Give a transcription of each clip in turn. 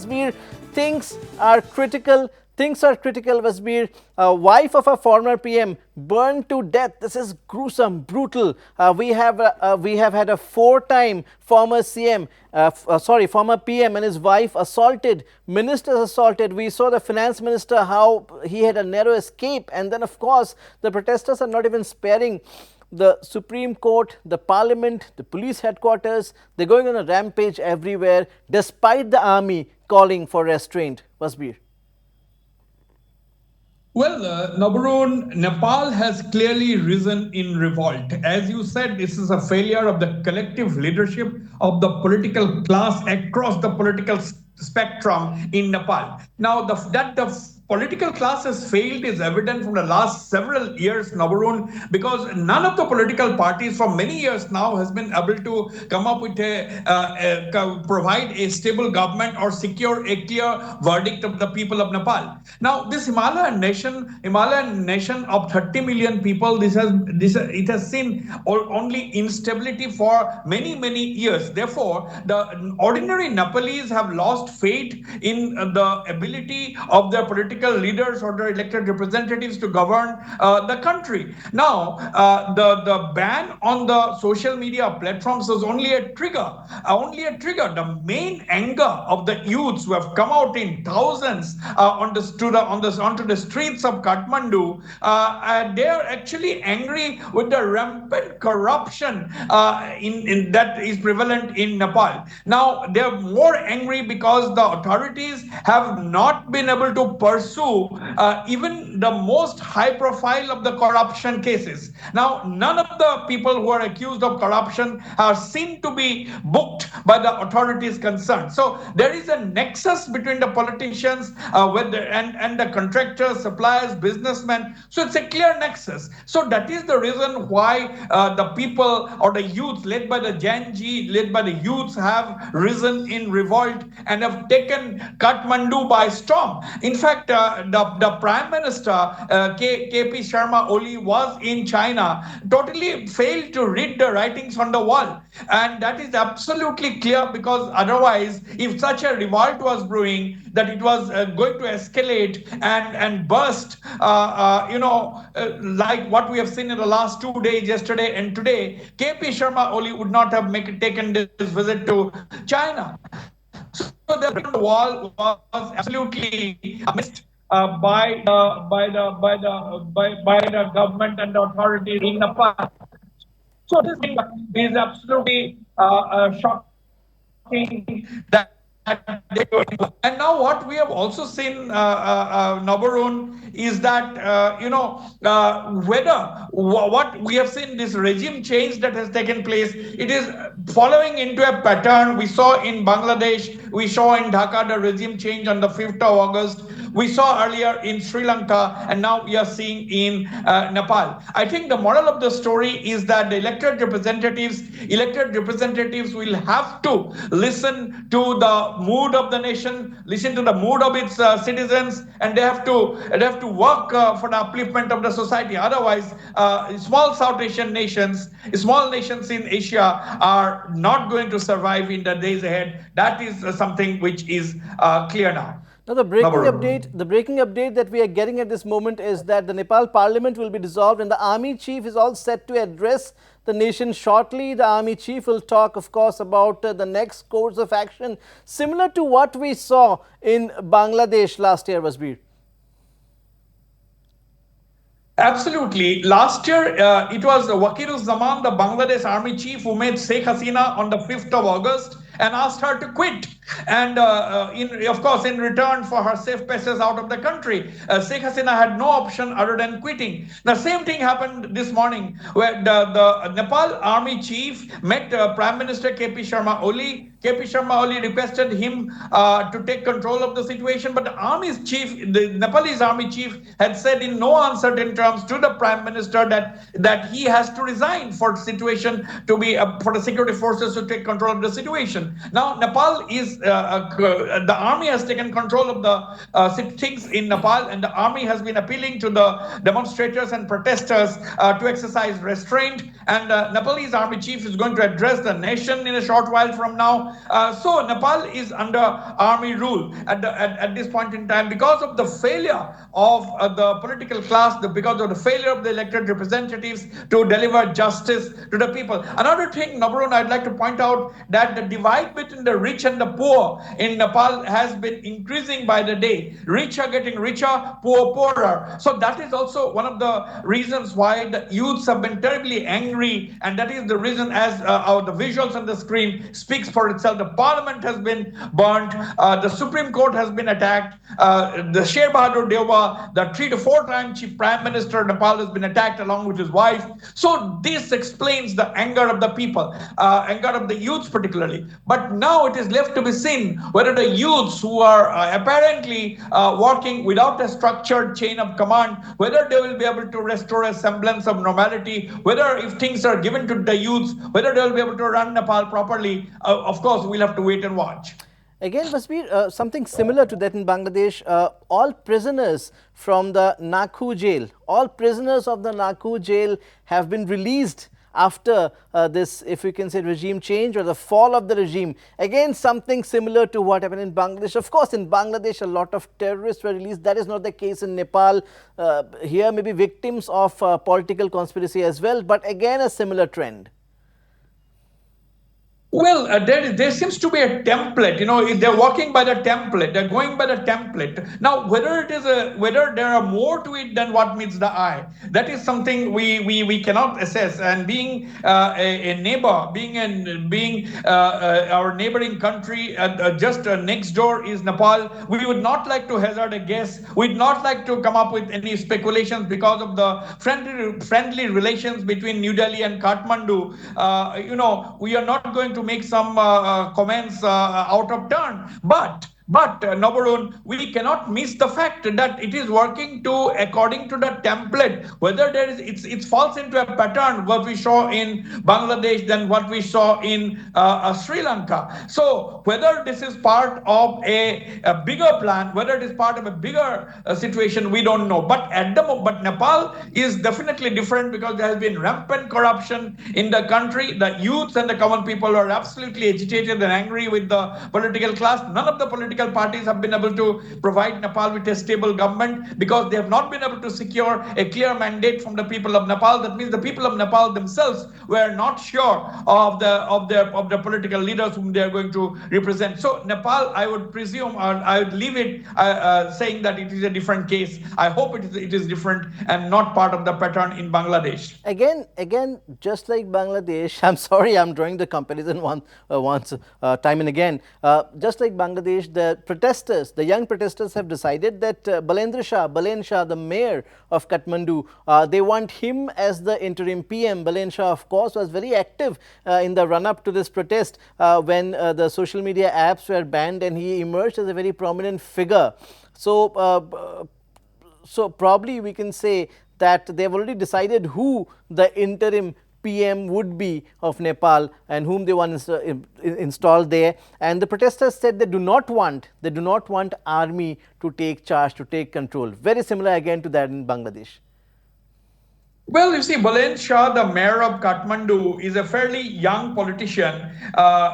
Wasbir, things are critical. Things are critical, Wasbir. Wife of a former PM burned to death. This is gruesome, brutal. We have had a four-time former CM, former PM and his wife assaulted, ministers assaulted. We saw the finance minister, how he had a narrow escape. And then, of course, the protesters are not even sparing the Supreme Court, the Parliament, the police headquarters. They're going on a rampage everywhere, despite the army calling for restraint. Wasbir. Well, Nabarun, Nepal has clearly risen in revolt. As you said, this is a failure of the collective leadership of the political class across the political spectrum in Nepal. Now, that the political class has failed is evident from the last several years, Nabarun, because none of the political parties for many years now has been able to come up with provide a stable government or secure a clear verdict of the people of Nepal. Now, this Himalayan nation of 30 million people, it has seen only instability for many years. Therefore, the ordinary Nepalese have lost faith in the ability of their political leaders or their elected representatives to govern the country. Now, the ban on the social media platforms is only a trigger. The main anger of the youths who have come out in thousands onto the streets of Kathmandu, they are actually angry with the rampant corruption that is prevalent in Nepal. Now, they are more angry because the authorities have not been able to pursue even the most high profile of the corruption cases. Now, none of the people who are accused of corruption are seen to be booked by the authorities concerned. So there is a nexus between the politicians and the contractors, suppliers, businessmen. So it's a clear nexus. So that is the reason why the people or the youth led by the Gen Z, led by the youths have risen in revolt and have taken Kathmandu by storm. In fact, the Prime Minister, KP Sharma Oli, was in China, totally failed to read the writings on the wall. And that is absolutely clear, because otherwise, if such a revolt was brewing, that it was going to escalate and burst, like what we have seen in the last 2 days, yesterday and today, KP Sharma Oli would not have taken this visit to China. So the wall was absolutely missed by the government and the authorities in Nepal. So this thing is absolutely shocking that they were. And now what we have also seen, Nabarun, is that what we have seen, this regime change that has taken place, it is following into a pattern we saw in Bangladesh, we saw in Dhaka the regime change on the 5th of August. We saw earlier in Sri Lanka, and now we are seeing in Nepal. I think the moral of the story is that the elected representatives will have to listen to the mood of the nation, listen to the mood of its citizens, and they have to work for the upliftment of the society. Otherwise, small South Asian nations, small nations in Asia are not going to survive in the days ahead. That is something which is clear now. Now, the breaking update that we are getting at this moment is that the Nepal Parliament will be dissolved and the army chief is all set to address the nation shortly. The army chief will talk, of course, about the next course of action, similar to what we saw in Bangladesh last year, Wasbir. Absolutely. Last year, it was Wakiluzzaman, the Bangladesh army chief, who met Sheikh Hasina on the 5th of August and asked her to quit. And of course, in return for her safe passage out of the country, Sheikh Hasina had no option other than quitting. The same thing happened this morning, where the Nepal army chief met Prime Minister KP Sharma Oli. KP Sharma Oli requested him to take control of the situation, but the Nepalese army chief had said in no uncertain terms to the Prime Minister that he has to resign for the situation to be for the security forces to take control of the situation. Now, Nepal is the army has taken control of the things in Nepal, and the army has been appealing to the demonstrators and protesters to exercise restraint. And Nepalese army chief is going to address the nation in a short while from now. So Nepal is under army rule at this point in time because of the failure of the political class, because of the failure of the elected representatives to deliver justice to the people. Another thing, Nabarun, I'd like to point out that the divide between the rich and the poor in Nepal has been increasing by the day. Rich are getting richer, poor poorer. So that is also one of the reasons why the youths have been terribly angry, and that is the reason, as the visuals on the screen speaks for itself. The parliament has been burnt, the Supreme Court has been attacked, the Sher Bahadur Deuba, the 3 to 4 time chief prime minister of Nepal, has been attacked along with his wife. So this explains the anger of the people, anger of the youths particularly. But now it is left to be seen whether the youths who are apparently working without a structured chain of command, whether they will be able to restore a semblance of normality, whether if things are given to the youths, whether they will be able to run Nepal properly. Of course, we'll have to wait and watch. Again, Wasbir, something similar to that in Bangladesh, all prisoners from the Nakhu jail, all prisoners of the Nakhu jail have been released after this, if you can say, regime change or the fall of the regime. Again, something similar to what happened in Bangladesh. Of course, in Bangladesh, a lot of terrorists were released. That is not the case in Nepal. Here, maybe victims of political conspiracy as well, but again, a similar trend. Well, there seems to be a template. They're walking by the template. They're going by the template. Now, whether there are more to it than what meets the eye, that is something we cannot assess. And being a neighbor, being our neighboring country, just next door is Nepal. We would not like to hazard a guess. We'd not like to come up with any speculations because of the friendly relations between New Delhi and Kathmandu. We are not going to make some comments out of turn. But Nabarun, we cannot miss the fact that it is working according to the template. Whether it falls into a pattern what we saw in Bangladesh than what we saw in Sri Lanka. So whether this is part of a bigger plan, whether it is part of a bigger situation, we don't know. But but Nepal is definitely different because there has been rampant corruption in the country. The youths and the common people are absolutely agitated and angry with the political class. None of the political parties have been able to provide Nepal with a stable government because they have not been able to secure a clear mandate from the people of Nepal. That means the people of Nepal themselves were not sure of the political leaders whom they are going to represent. So Nepal, I would presume, or I would leave it saying that it is a different case. I hope it is different and not part of the pattern in Bangladesh. Again, just like Bangladesh, I'm sorry, I'm drawing the comparison once time and again. Just like Bangladesh, the young protesters have decided that Balen Shah, the mayor of Kathmandu, they want him as the interim PM. Balen Shah, of course, was very active in the run-up to this protest when the social media apps were banned, and he emerged as a very prominent figure. So probably we can say that they have already decided who the interim PM would be of Nepal and whom they want installed there. And the protesters said they do not want army to take charge, to take control. Very similar again to that in Bangladesh. Well, you see, Balen Shah, the mayor of Kathmandu, is a fairly young politician.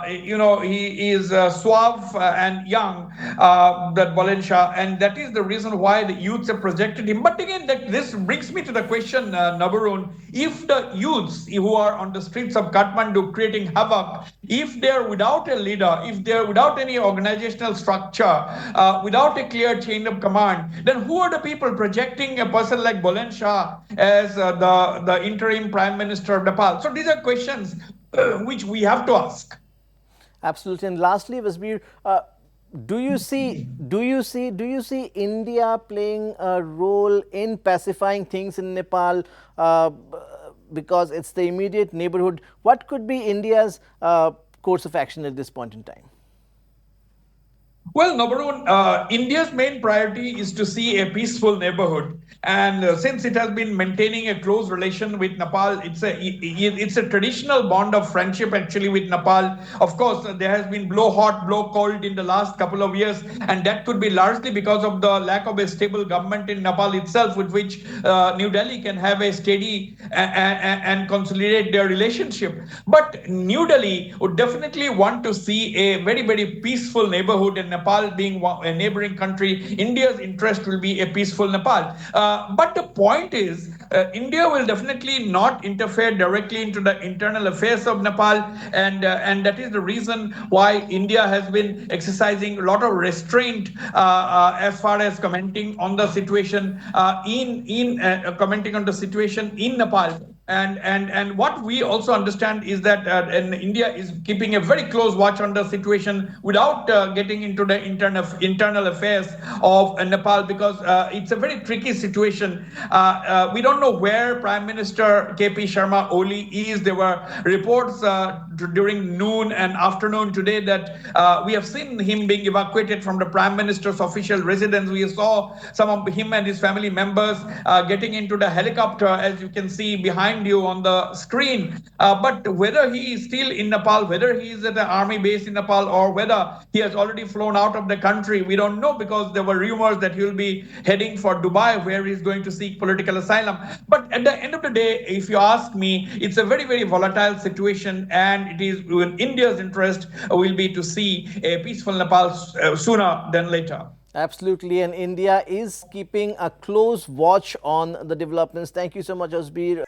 He is suave and young, that Balen Shah, and that is the reason why the youths have projected him. But again, this brings me to the question, Nabarun, if the youths who are on the streets of Kathmandu creating havoc, if they are without a leader, if they are without any organizational structure, without a clear chain of command, then who are the people projecting a person like Balen Shah as the interim prime minister of Nepal? So these are questions which we have to ask. Absolutely. And lastly, Wasbir, do you see India playing a role in pacifying things in Nepal, because it's the immediate neighborhood? What could be India's course of action at this point in time? Well, Nabarun, India's main priority is to see a peaceful neighborhood, and since it has been maintaining a close relation with Nepal, it's a traditional bond of friendship actually with Nepal. Of course, there has been blow hot, blow cold in the last couple of years, and that could be largely because of the lack of a stable government in Nepal itself, with which New Delhi can have a steady and consolidate their relationship. But New Delhi would definitely want to see a very, very peaceful neighborhood, and Nepal being a neighboring country, India's interest will be a peaceful Nepal. But the point is, India will definitely not interfere directly into the internal affairs of Nepal, and that is the reason why India has been exercising a lot of restraint as far as commenting on the situation in commenting on the situation in Nepal. And what we also understand is that India is keeping a very close watch on the situation without getting into the internal affairs of Nepal, because it's a very tricky situation. We don't know where Prime Minister KP Sharma Oli is. There were reports during noon and afternoon today that we have seen him being evacuated from the Prime Minister's official residence. We saw some of him and his family members getting into the helicopter, as you can see behind you on the screen. But whether he is still in Nepal, whether he is at the army base in Nepal, or whether he has already flown out of the country, we don't know, because there were rumors that he will be heading for Dubai, where he's going to seek political asylum. But at the end of the day, if you ask me, it's a very, very volatile situation, and it is in India's interest will be to see a peaceful Nepal sooner than later. Absolutely, and India is keeping a close watch on the developments. Thank you so much, Wasbir.